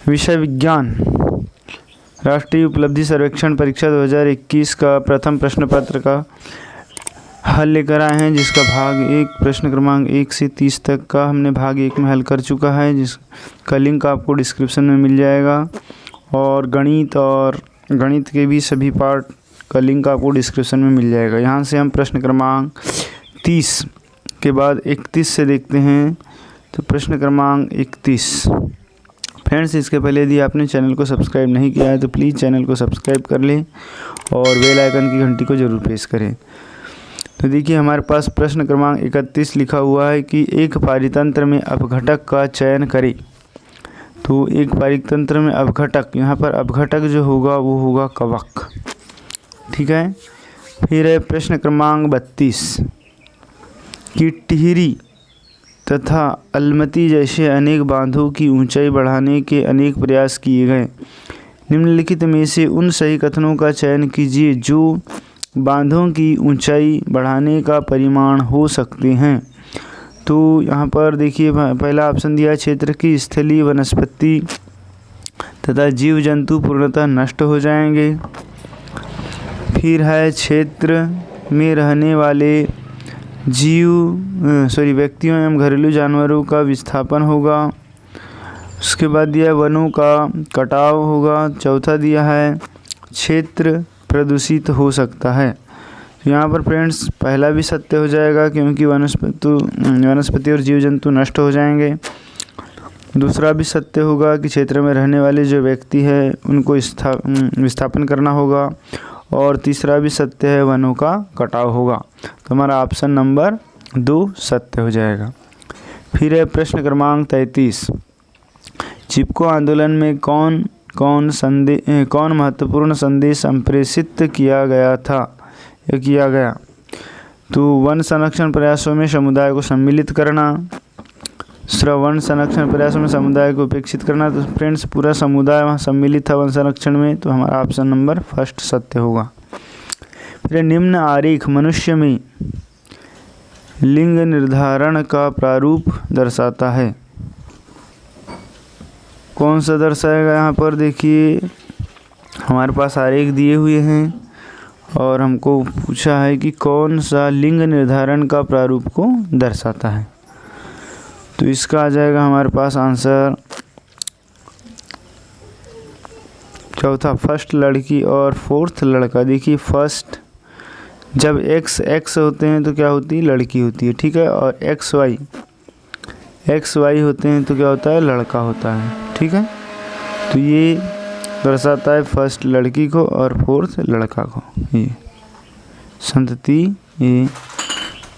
विषय विज्ञान राष्ट्रीय उपलब्धि सर्वेक्षण परीक्षा 2021 का प्रथम प्रश्न पत्र का हल लेकर आए हैं, जिसका भाग 1 प्रश्न क्रमांक 1 से 30 तक का हमने भाग 1 में हल कर चुका है, जिसका लिंक आपको डिस्क्रिप्शन में मिल जाएगा। और गणित के भी सभी पार्ट का लिंक आपको डिस्क्रिप्शन में मिल जाएगा। यहाँ से हम प्रश्न क्रमांक 30 के बाद 31 से देखते हैं। तो प्रश्न क्रमांक 31। फ्रेंड्स, इसके पहले यदि आपने चैनल को सब्सक्राइब नहीं किया है तो प्लीज़ चैनल को सब्सक्राइब कर लें और बेल आइकन की घंटी को ज़रूर प्रेस करें। तो देखिए, हमारे पास प्रश्न क्रमांक 31 लिखा हुआ है कि एक पारितंत्र में अपघटक का चयन करें। तो एक पारितंत्र में अपघटक, यहाँ पर अपघटक जो होगा वो होगा कवक। ठीक है। फिर है प्रश्न क्रमांक 32 कि टिहरी तथा अलमती जैसे अनेक बांधों की ऊंचाई बढ़ाने के अनेक प्रयास किए गए। निम्नलिखित में से उन सही कथनों का चयन कीजिए जो बांधों की ऊंचाई बढ़ाने का परिमाण हो सकते हैं। तो यहाँ पर देखिए, पहला ऑप्शन दिया, क्षेत्र की स्थलीय वनस्पति तथा जीव जंतु पूर्णतः नष्ट हो जाएंगे। फिर है क्षेत्र में रहने वाले व्यक्तियों एवं घरेलू जानवरों का विस्थापन होगा। उसके बाद दिया है वनों का कटाव होगा। चौथा दिया है क्षेत्र प्रदूषित हो सकता है। तो यहाँ पर फ्रेंड्स पहला भी सत्य हो जाएगा क्योंकि वनस्पति और जीव जंतु नष्ट हो जाएंगे। दूसरा भी सत्य होगा कि क्षेत्र में रहने वाले जो व्यक्ति है उनको विस्थापन करना होगा। और तीसरा भी सत्य है, वनों का कटाव होगा। तो हमारा ऑप्शन नंबर 2 सत्य हो जाएगा। फिर है प्रश्न क्रमांक 33। चिपको आंदोलन में कौन महत्वपूर्ण संदेश संप्रेषित किया गया। तो वन संरक्षण प्रयासों में समुदाय को सम्मिलित करना, वन संरक्षण प्रयासों में समुदाय को उपेक्षित करना। तो फ्रेंड्स पूरा समुदाय वहाँ सम्मिलित था वन संरक्षण में, तो हमारा ऑप्शन नंबर 1 सत्य होगा। फिर निम्न आरेख मनुष्य में लिंग निर्धारण का प्रारूप दर्शाता है। कौन सा दर्शाएगा? यहाँ पर देखिए, हमारे पास आरेख दिए हुए हैं और हमको पूछा है कि कौन सा लिंग निर्धारण का प्रारूप को दर्शाता है। तो इसका आ जाएगा हमारे पास आंसर चौथा, फर्स्ट लड़की और फोर्थ लड़का। देखिए, फर्स्ट जब एक्स होते हैं तो क्या होती है? लड़की होती है। ठीक है। और एक्स वाई होते हैं तो क्या होता है? लड़का होता है। ठीक है। तो ये दर्शाता है फर्स्ट लड़की को और फोर्थ लड़का को। ये संतति, ये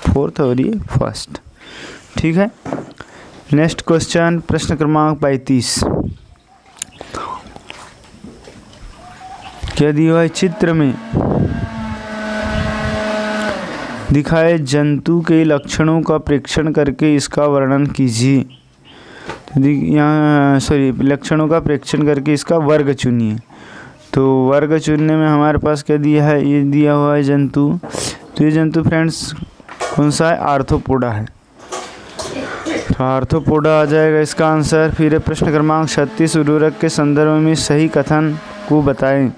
फोर्थ और ये फर्स्ट। ठीक है। नेक्स्ट क्वेश्चन, प्रश्न क्रमांक 35। क्या दिया है? चित्र में दिखाए जंतु के लक्षणों का प्रेक्षण करके इसका वर्णन कीजिए। लक्षणों का प्रेक्षण करके इसका वर्ग चुनिए। तो वर्ग चुनने में हमारे पास क्या दिया है? ये दिया हुआ है जंतु। तो ये जंतु फ्रेंड्स कौन सा है? आर्थ्रोपोडा है। तो आर्थ्रोपोडा आ जाएगा इसका आंसर। फिर है प्रश्न क्रमांक 36। उर्वरक के संदर्भ में सही कथन को बताएं।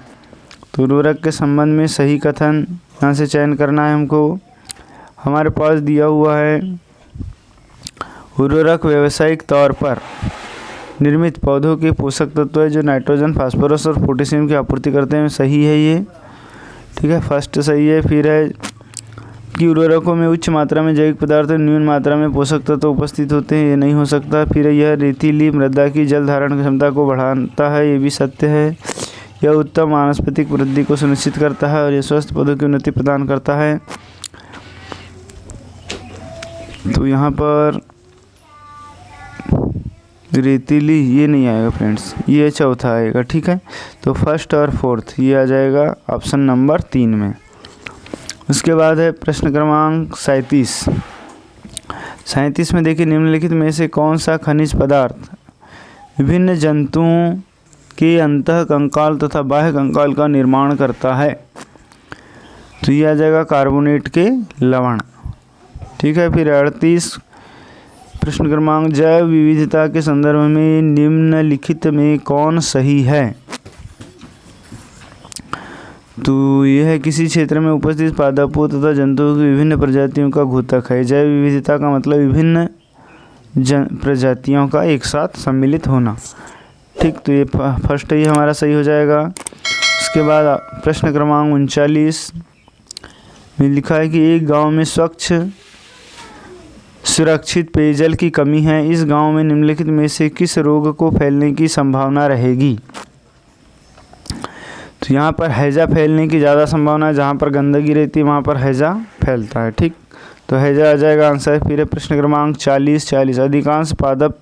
तो उर्वरक के संबंध में सही कथन यहाँ से चयन करना है हमको। हमारे पास दिया हुआ है, उर्वरक व्यावसायिक तौर पर निर्मित पौधों के पोषक तत्व है जो नाइट्रोजन, फास्फोरस और पोटेशियम की आपूर्ति करते हैं। सही है ये। ठीक है, फर्स्ट सही है। फिर है कि उर्वरकों में उच्च मात्रा में जैविक पदार्थ और न्यून मात्रा में पोषक तत्व उपस्थित होते हैं। ये नहीं हो सकता। फिर यह रेतीली मृदा की जल धारण क्षमता को बढ़ाता है। ये भी सत्य है। यह उत्तम वानस्पतिक वृद्धि को सुनिश्चित करता है और यह स्वस्थ पौधों की उन्नति प्रदान करता है। तो यहाँ पर रेतीली ये नहीं आएगा फ्रेंड्स, ये चौथा आएगा। ठीक है। तो फर्स्ट और फोर्थ ये आ जाएगा ऑप्शन नंबर 3 में। उसके बाद है प्रश्न क्रमांक 37 में देखिए, निम्नलिखित में से कौन सा खनिज पदार्थ विभिन्न जंतुओं के अंतः कंकाल तथा बाह्य कंकाल का निर्माण करता है। तो ये आ जाएगा कार्बोनेट के लवण। ठीक है। फिर 38 प्रश्न क्रमांक जैव विविधता के संदर्भ में निम्नलिखित में कौन सही है? तो यह किसी क्षेत्र में उपस्थित पादपों तथा जंतुओं की विभिन्न प्रजातियों का घोतक है। जैव विविधता का मतलब विभिन्न प्रजातियों का एक साथ सम्मिलित होना। ठीक, तो ये फर्स्ट ही हमारा सही हो जाएगा। उसके बाद प्रश्न क्रमांक 39 में लिखा है कि एक गांव में स्वच्छ सुरक्षित पेयजल की कमी है। इस गांव में निम्नलिखित में से किस रोग को फैलने की संभावना रहेगी? तो यहाँ पर हैजा फैलने की ज़्यादा संभावना है। जहाँ पर गंदगी रहती है वहाँ पर हैजा फैलता है। ठीक, तो हैजा आ जाएगा आंसर। फिर प्रश्न क्रमांक 40 अधिकांश पादप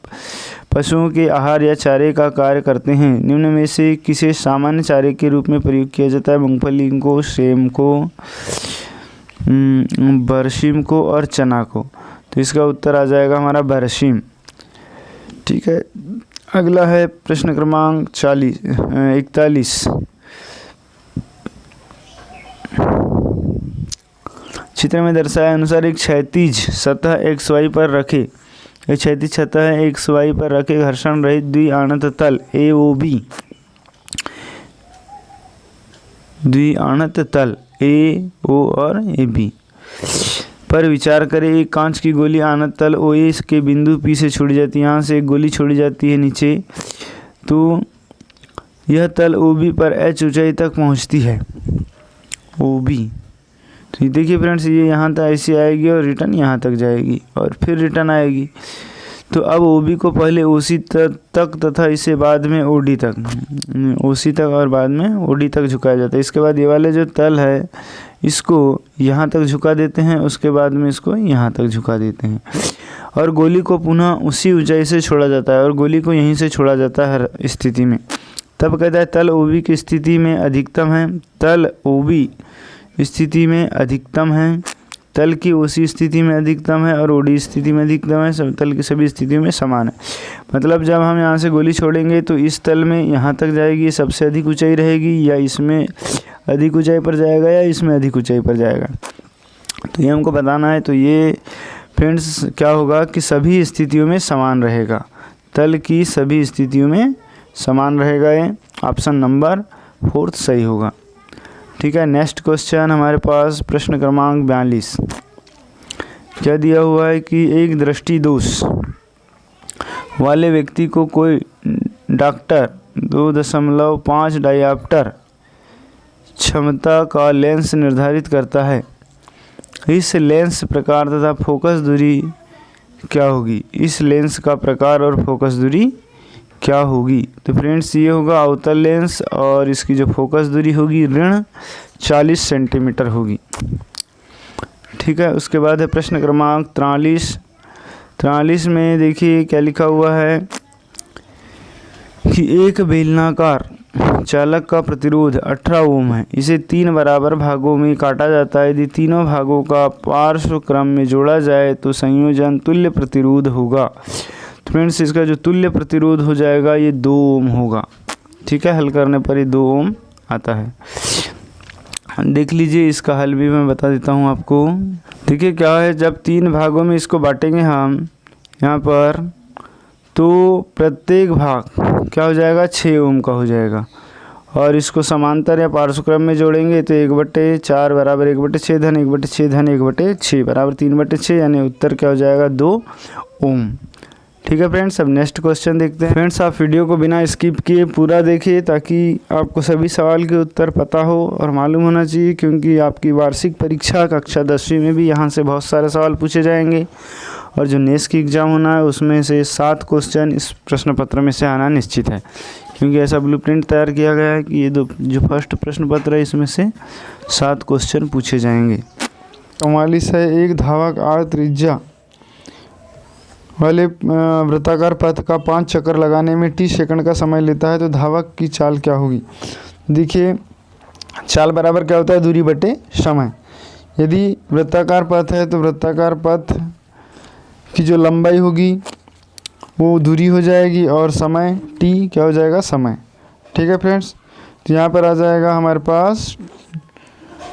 पशुओं के आहार या चारे का कार्य करते हैं। निम्न में से किसे सामान्य चारे के रूप में प्रयोग किया जाता है? मूंगफली को, सेम को, बरसीम को और चना को। तो इसका उत्तर आ जाएगा हमारा बरसीम। ठीक है, अगला है प्रश्न क्रमांक 41। चित्र में दर्शाए अनुसार एक क्षैतिज सतह XY पर रखे, एक क्षैतिज सतह XY पर रखे घर्षण रहित द्विआणत तल AOB, द्विआणत तल AO और AB पर विचार करें। एक कांच की गोली आणत तल OA के बिंदु P से छोड़ी जाती है। यहाँ से एक गोली छोड़ी जाती है नीचे, तो यह तल OB पर H ऊंचाई तक पहुँचती है, OB। तो देखिए फ्रेंड्स, ये यहाँ तक ऐसी आएगी और रिटर्न यहाँ तक जाएगी और फिर रिटर्न आएगी। तो अब OB को पहले OC तक तथा इसे बाद में OD तक, OC तक और बाद में OD तक झुकाया जाता है। इसके बाद ये वाले जो तल है इसको यहाँ तक झुका देते हैं, उसके बाद में इसको यहाँ तक झुका देते हैं और गोली को पुनः उसी ऊंचाई से छोड़ा जाता है और गोली को यहीं से छोड़ा जाता है हर स्थिति में। तब कहता है तल OB की स्थिति में अधिकतम है, तल OB स्थिति में अधिकतम है, तल की OC स्थिति में अधिकतम है और OD स्थिति में अधिकतम है। सब तल की सभी स्थितियों में समान है। मतलब जब हम यहाँ से गोली छोड़ेंगे तो इस तल में यहाँ तक जाएगी, सबसे अधिक ऊंचाई रहेगी, या इसमें अधिक ऊंचाई पर जाएगा या इसमें अधिक ऊंचाई पर जाएगा। तो ये हमको बताना है। तो ये फ्रेंड्स क्या होगा कि सभी स्थितियों में समान रहेगा, तल की सभी स्थितियों में समान रहेगा। ये ऑप्शन नंबर 4 सही होगा। ठीक है, नेक्स्ट क्वेश्चन हमारे पास प्रश्न क्रमांक 42। क्या दिया हुआ है कि एक दृष्टि दोष वाले व्यक्ति को कोई डॉक्टर 2.5 डायोप्टर क्षमता का लेंस निर्धारित करता है। इस लेंस प्रकार तथा फोकस दूरी क्या होगी? इस लेंस का प्रकार और फोकस दूरी क्या होगी? तो फ्रेंड्स ये होगा अवतल लेंस और इसकी जो फोकस दूरी होगी ऋण 40 सेंटीमीटर होगी। ठीक है, उसके बाद है प्रश्न क्रमांक 43 में देखिए क्या लिखा हुआ है कि एक बेलनाकार चालक का प्रतिरोध 18 ओम है। इसे 3 बराबर भागों में काटा जाता है। यदि तीनों भागों का पार्श्व क्रम में जोड़ा जाए तो संयोजन तुल्य प्रतिरोध होगा। तो फ्रेंड्स इसका जो तुल्य प्रतिरोध हो जाएगा ये 2 ओम होगा। ठीक है, हल करने पर ये 2 ओम आता है। देख लीजिए, इसका हल भी मैं बता देता हूँ आपको। देखिए क्या है, जब 3 भागों में इसको बांटेंगे हम यहाँ पर, तो प्रत्येक भाग क्या हो जाएगा 6 ओम का हो जाएगा और इसको समांतर या पार्श्वक्रम में जोड़ेंगे तो 1/4 बराबर 1/6 धन 1/6 धन 1/6 बराबर 3/6, यानी उत्तर क्या हो जाएगा 2 ओम। ठीक है फ्रेंड्स, अब नेक्स्ट क्वेश्चन देखते हैं। फ्रेंड्स आप वीडियो को बिना स्किप किए पूरा देखिए ताकि आपको सभी सवाल के उत्तर पता हो और मालूम होना चाहिए, क्योंकि आपकी वार्षिक परीक्षा कक्षा 10वीं में भी यहाँ से बहुत सारे सवाल पूछे जाएंगे और जो नेक्स्ट की एग्ज़ाम होना है उसमें से 7 क्वेश्चन इस प्रश्न पत्र में से आना निश्चित है, क्योंकि ऐसा ब्लूप्रिंट तैयार किया गया है कि ये जो फर्स्ट प्रश्न पत्र है इसमें से 7 क्वेश्चन पूछे जाएंगे। 44 है, एक धावक आर त्रिज्या वाले वृत्ताकार पथ का 5 चक्कर लगाने में 30 सेकंड का समय लेता है, तो धावक की चाल क्या होगी? देखिए चाल बराबर क्या होता है, दूरी बटे समय। यदि वृत्ताकार पथ है तो वृत्ताकार पथ की जो लंबाई होगी वो दूरी हो जाएगी और समय t क्या हो जाएगा, समय। ठीक है फ्रेंड्स, तो यहाँ पर आ जाएगा हमारे पास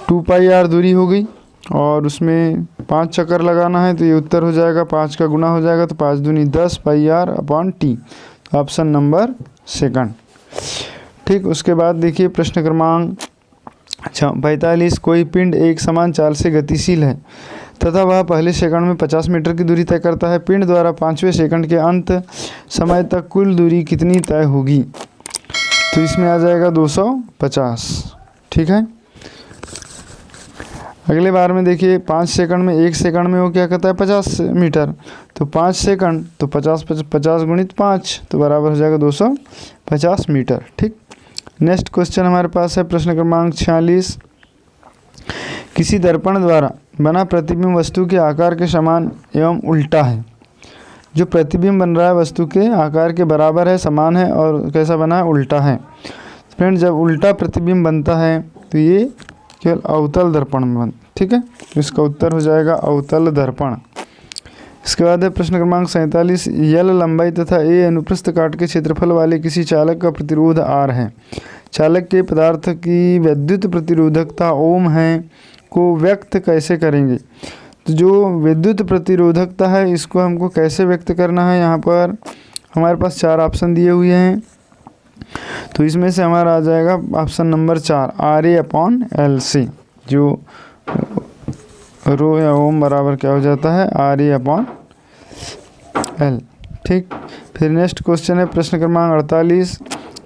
2πr दूरी हो गई और उसमें 5 चक्कर लगाना है तो ये उत्तर हो जाएगा, 5 का गुना हो जाएगा तो 5 दूनी 10 pi R upon T, option number second. ठीक, उसके बाद देखिए प्रश्न क्रमांक 45, कोई पिंड एक समान चाल से गतिशील है तथा वह पहले सेकंड में 50 मीटर की दूरी तय करता है। पिंड द्वारा 5वें सेकंड के अंत समय तक कुल दूरी कितनी तय होगी? तो इसमें आ जाएगा 250। ठीक है, अगले बार में देखिए 5 सेकंड में, 1 सेकंड में वो क्या कहता है 50 मीटर, तो 5 सेकंड तो 50 गुणित 5 तो बराबर हो जाएगा 250 मीटर। ठीक, नेक्स्ट क्वेश्चन हमारे पास है प्रश्न क्रमांक 46, किसी दर्पण द्वारा बना प्रतिबिंब वस्तु के आकार के समान एवं उल्टा है। जो प्रतिबिंब बन रहा है वस्तु के आकार के बराबर है, समान है और कैसा बना है, उल्टा है। फ्रेंड, जब उल्टा प्रतिबिंब बनता है तो ये केवल अवतल दर्पण में बनता है। ठीक है, तो इसका उत्तर हो जाएगा अवतल दर्पण। इसके बाद है प्रश्न क्रमांक 47, यल लंबाई तथा ए अनुप्रस्थ काट के क्षेत्रफल वाले किसी चालक का प्रतिरोध आर है। चालक के पदार्थ की विद्युत प्रतिरोधकता ओम है को व्यक्त कैसे करेंगे? तो जो विद्युत प्रतिरोधकता है इसको हमको कैसे व्यक्त करना है, यहाँ पर हमारे पास 4 ऑप्शन दिए हुए हैं। तो इसमें से हमारा आ जाएगा option number 4, R A upon L C, जो रो या ओम बराबर क्या हो जाता है, आर ए अपॉन एल। ठीक, फिर नेक्स्ट क्वेश्चन है प्रश्न क्रमांक 48,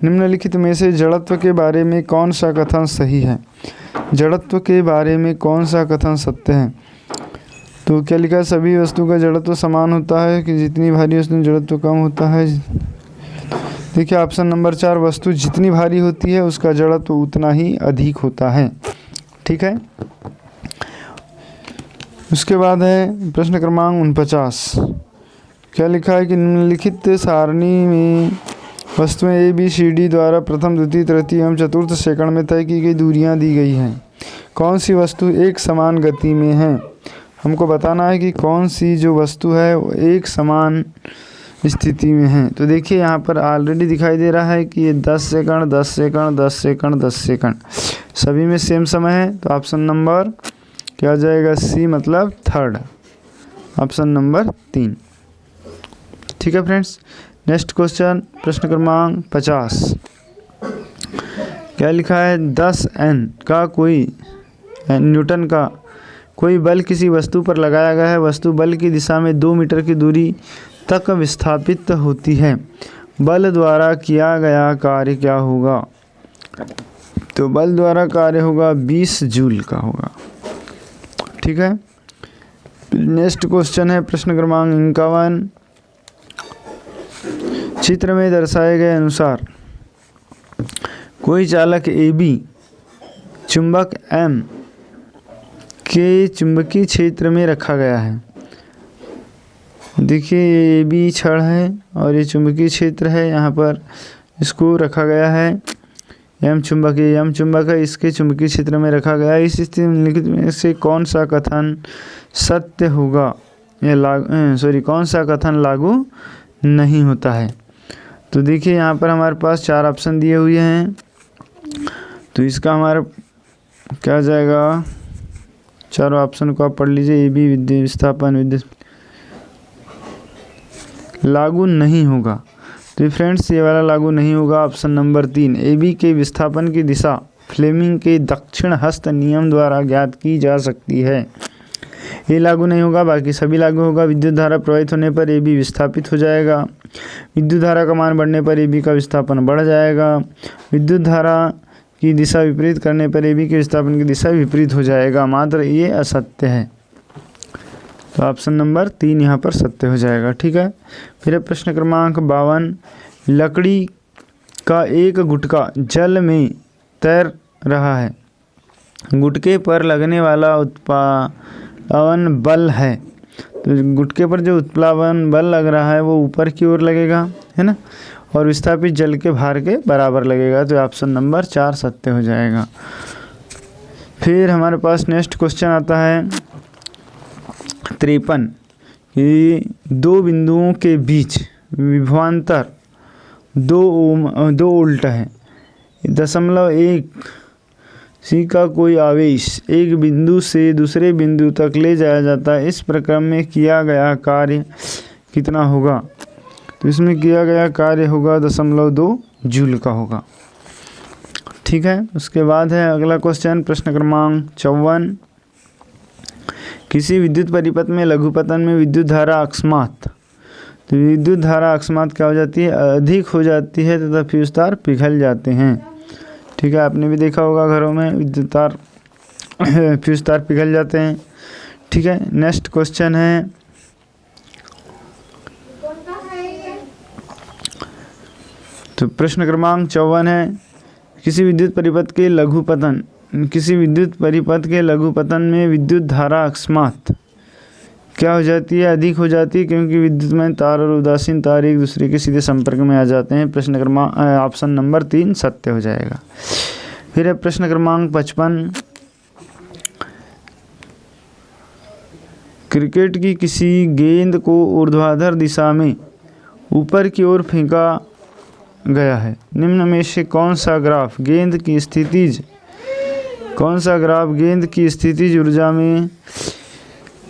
निम्नलिखित में से जड़त्व के बारे में कौन सा कथन सही है? जड़त्व के बारे में कौन सा कथन सत्य है? तो क्या लिखा है, सभी वस्तु का जड़त्व समान होता है कि जितनी भारी वस्तु जड़त्व कम होता है। देखिए ऑप्शन नंबर 4, वस्तु जितनी भारी होती है उसका जड़त्व उतना ही अधिक होता है। ठीक है, उसके बाद है प्रश्न क्रमांक 49, क्या लिखा है कि निम्नलिखित सारणी में वस्तुएं ए बी सी डी द्वारा प्रथम, द्वितीय, तृतीय एवं चतुर्थ सेकंड में तय की गई दूरियां दी गई हैं। कौन सी वस्तु एक समान गति में है? हमको बताना है कि कौन सी जो वस्तु है वो एक समान स्थिति में है। तो देखिए यहाँ पर ऑलरेडी दिखाई दे रहा है कि ये 10 सेकंड 10 सेकंड 10 सेकंड 10 सेकंड सभी में सेम समय है। तो ऑप्शन नंबर क्या आ जाएगा, सी, मतलब थर्ड, ऑप्शन नंबर 3। ठीक है फ्रेंड्स, नेक्स्ट क्वेश्चन प्रश्न क्रमांक 50, क्या लिखा है, 10 N का कोई न्यूटन का कोई बल किसी वस्तु पर लगाया गया है। वस्तु बल की दिशा में 2 मीटर की दूरी तक विस्थापित होती है। बल द्वारा किया गया कार्य क्या होगा? तो बल द्वारा कार्य होगा 20 जूल का होगा। ठीक है, नेक्स्ट क्वेश्चन है प्रश्न क्रमांक 51, चित्र में दर्शाए गए अनुसार कोई चालक ए बी चुंबक एम के चुंबकीय क्षेत्र में रखा गया है। देखिए ये ए बी छड़ है और ये चुंबकीय क्षेत्र है, यहाँ पर इसको रखा गया है। एम चुंबक है, इसके चुंबकीय क्षेत्र में रखा गया है। इस स्थिति में निम्नलिखित में से कौन सा कथन सत्य होगा या कौन सा कथन लागू नहीं होता है? तो देखिए यहाँ पर हमारे पास 4 ऑप्शन दिए हुए हैं। तो इसका हमारा क्या आ जाएगा, चारों ऑप्शन को आप पढ़ लीजिए। ए बी विद्युत विस्थापन विद्युत लागू नहीं होगा। तो फ्रेंड्स ये वाला लागू नहीं होगा, ऑप्शन नंबर 3, ए बी के विस्थापन की दिशा फ्लेमिंग के दक्षिण हस्त नियम द्वारा ज्ञात की जा सकती है। ये लागू नहीं होगा, बाकी सभी लागू होगा। विद्युत धारा प्रवाहित होने पर ए बी विस्थापित हो जाएगा। विद्युत धारा का मान बढ़ने पर ए बी का विस्थापन बढ़ जाएगा। विद्युत धारा की दिशा विपरीत करने पर ए बी के विस्थापन की दिशा विपरीत हो जाएगा। मात्र ये असत्य है। तो ऑप्शन नंबर 3 यहाँ पर सत्य हो जाएगा। ठीक है, फिर प्रश्न क्रमांक 52, लकड़ी का एक गुटका जल में तैर रहा है। गुटके पर लगने वाला उत्प्लावन बल है। तो गुटके पर जो उत्प्लावन बल लग रहा है वो ऊपर की ओर लगेगा, है ना, और विस्थापित जल के भार के बराबर लगेगा। तो ऑप्शन नंबर 4 सत्य हो जाएगा। फिर हमारे पास नेक्स्ट क्वेश्चन आता है 53, कि 2 बिंदुओं के बीच विभवांतर 2 ओल्ट है। 0.1 किसी का कोई आवेश एक बिंदु से दूसरे बिंदु तक ले जाया जाता है, इस प्रक्रम में किया गया कार्य कितना होगा? तो इसमें किया गया कार्य होगा 0.2 जूल का होगा। ठीक है, उसके बाद है अगला क्वेश्चन, प्रश्न क्रमांक 54। किसी विद्युत परिपथ में लघुपतन में विद्युत धारा अकस्मात, तो विद्युत धारा अकस्मात क्या हो जाती है? अधिक हो जाती है तथा फ्यूज तार पिघल जाते हैं। ठीक है, आपने भी देखा होगा घरों में विद्युत तार फ्यूज तार पिघल जाते हैं। ठीक है, नेक्स्ट क्वेश्चन है, तो प्रश्न क्रमांक 54 है, किसी विद्युत परिपथ के लघुपतन में विद्युत धारा अकस्मात क्या हो जाती है? अधिक हो जाती है, क्योंकि विद्युतमय तार और उदासीन तार एक दूसरे के सीधे संपर्क में आ जाते हैं। प्रश्न क्रमांक ऑप्शन नंबर 3 सत्य हो जाएगा। फिर है प्रश्न क्रमांक 55। क्रिकेट की किसी गेंद को ऊर्ध्वाधर दिशा में ऊपर की ओर फेंका गया है, निम्न में से कौन सा ग्राफ गेंद की स्थितिज ऊर्जा में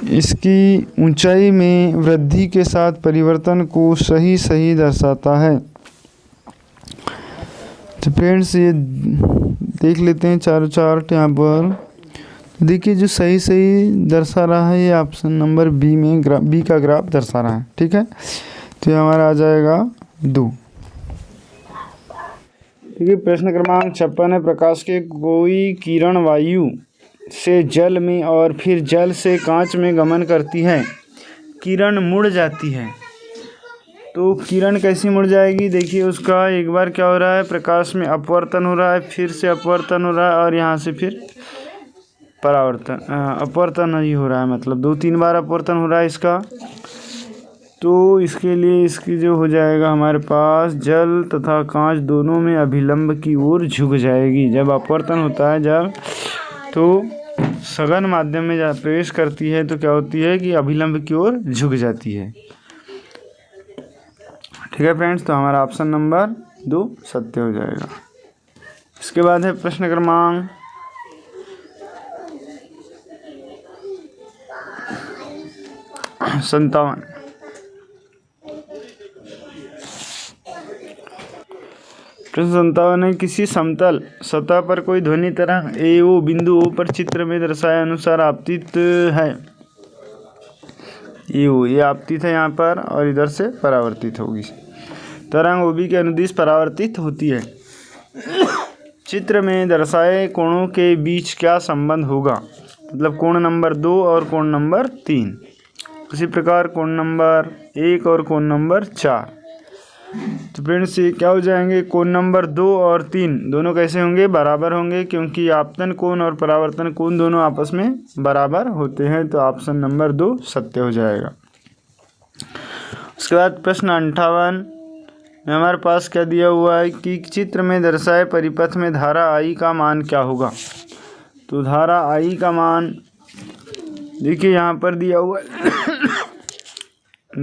इसकी ऊंचाई में वृद्धि के साथ परिवर्तन को सही दर्शाता है? तो फ्रेंड्स ये देख लेते हैं चारों चार्ट यहाँ पर। देखिए जो सही दर्शा रहा है ये ऑप्शन नंबर बी का ग्राफ दर्शा रहा है। ठीक है, तो ये हमारा आ जाएगा 2। ठीक है, प्रश्न क्रमांक 56 है, प्रकाश के कोई किरण वायु से जल में और फिर जल से कांच में गमन करती है, किरण मुड़ जाती है। तो किरण कैसी मुड़ जाएगी? देखिए उसका एक बार क्या हो रहा है, प्रकाश में अपवर्तन हो रहा है, फिर से अपवर्तन हो रहा है और यहाँ से फिर परावर्तन, अपवर्तन ही हो रहा है, मतलब 2-3 बार अपवर्तन हो रहा है इसका। तो इसके लिए इसकी जो हो जाएगा हमारे पास जल तथा कांच दोनों में अभिलंब की ओर झुक जाएगी। जब अपवर्तन होता है जब तो सघन माध्यम में जब प्रवेश करती है तो क्या होती है कि अभिलंब की ओर झुक जाती है। ठीक है फ्रेंड्स, तो हमारा ऑप्शन नंबर 2 सत्य हो जाएगा। इसके बाद है प्रश्न क्रमांक 57। प्रश्न 57 है, किसी समतल सतह पर कोई ध्वनि तरंग एओ बिंदु O पर चित्र में दर्शाए अनुसार आपतित है। एओ ये आपतित है यहाँ पर और इधर से परावर्तित होगी। तरंग OB के अनुदिश परावर्तित होती है। चित्र में दर्शाए कोणों के बीच क्या संबंध होगा? मतलब कोण नंबर 2 और कोण नंबर 3। उसी प्रकार कोण नंबर 1 और कोण नंबर 4। तो फ्रेंड्स ये क्या हो जाएंगे? कोण नंबर 2 और 3 दोनों कैसे होंगे? बराबर होंगे, क्योंकि आपतन कोण और परावर्तन कोण दोनों आपस में बराबर होते हैं। तो ऑप्शन नंबर 2 सत्य हो जाएगा। उसके बाद प्रश्न 58 में हमारे पास क्या दिया हुआ है कि चित्र में दर्शाए परिपथ में धारा I का मान क्या होगा? तो धारा I का मान देखिए यहाँ पर दिया हुआ है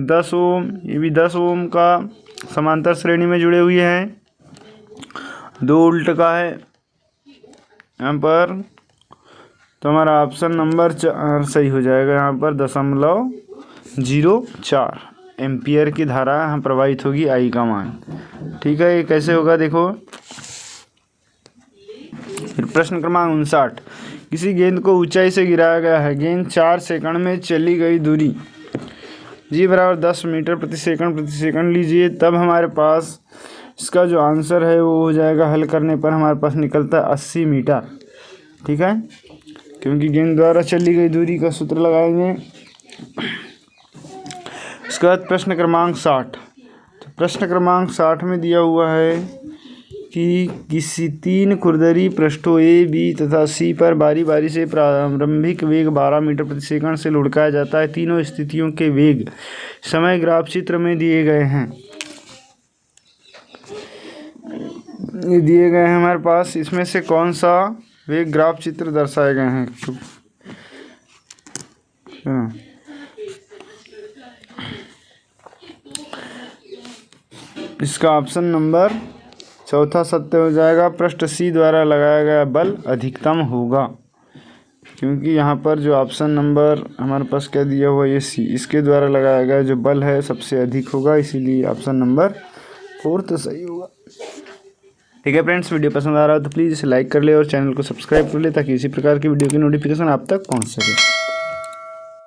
10 ओम, ये भी 10 ओम का समांतर श्रेणी में जुड़े हुए हैं। 2 उल्ट का है यहाँ पर, तो हमारा ऑप्शन नंबर 4 सही हो जाएगा। यहाँ पर 0.04 एम्पियर की धारा यहाँ प्रवाहित होगी I का मान। ठीक है, ये कैसे होगा देखो। फिर प्रश्न क्रमांक 59, किसी गेंद को ऊंचाई से गिराया गया है, गेंद 4 सेकंड में चली गई दूरी जी बराबर 10 मीटर प्रति सेकंड लीजिए, तब हमारे पास इसका जो आंसर है वो हो जाएगा, हल करने पर हमारे पास निकलता है 80 मीटर। ठीक है, क्योंकि गेंद द्वारा चली गई दूरी का सूत्र लगाएंगे। उसके बाद प्रश्न क्रमांक 60, तो प्रश्न क्रमांक 60 में दिया हुआ है कि किसी 3 खुरदरी पृष्ठों A, B तथा C पर बारी बारी से प्रारंभिक वेग 12 मीटर प्रति सेकंड से लुढ़काया जाता है। तीनों स्थितियों के वेग समय ग्राफ चित्र में दिए गए हैं। ये दिए गए हैं हमारे पास, इसमें से कौन सा वेग ग्राफ चित्र दर्शाए गए हैं? इसका ऑप्शन नंबर चौथा सत्य हो जाएगा। प्रश्न सी द्वारा लगाया गया बल अधिकतम होगा, क्योंकि यहाँ पर जो ऑप्शन नंबर हमारे पास क्या दिया हुआ ये सी, इसके द्वारा लगाया गया जो बल है सबसे अधिक होगा, इसीलिए ऑप्शन नंबर 4 तो सही होगा। ठीक है फ्रेंड्स, वीडियो पसंद आ रहा हो तो प्लीज़ इसे लाइक कर ले और चैनल को सब्सक्राइब कर ले, ताकि इसी प्रकार की वीडियो की नोटिफिकेशन आप तक पहुँच सके।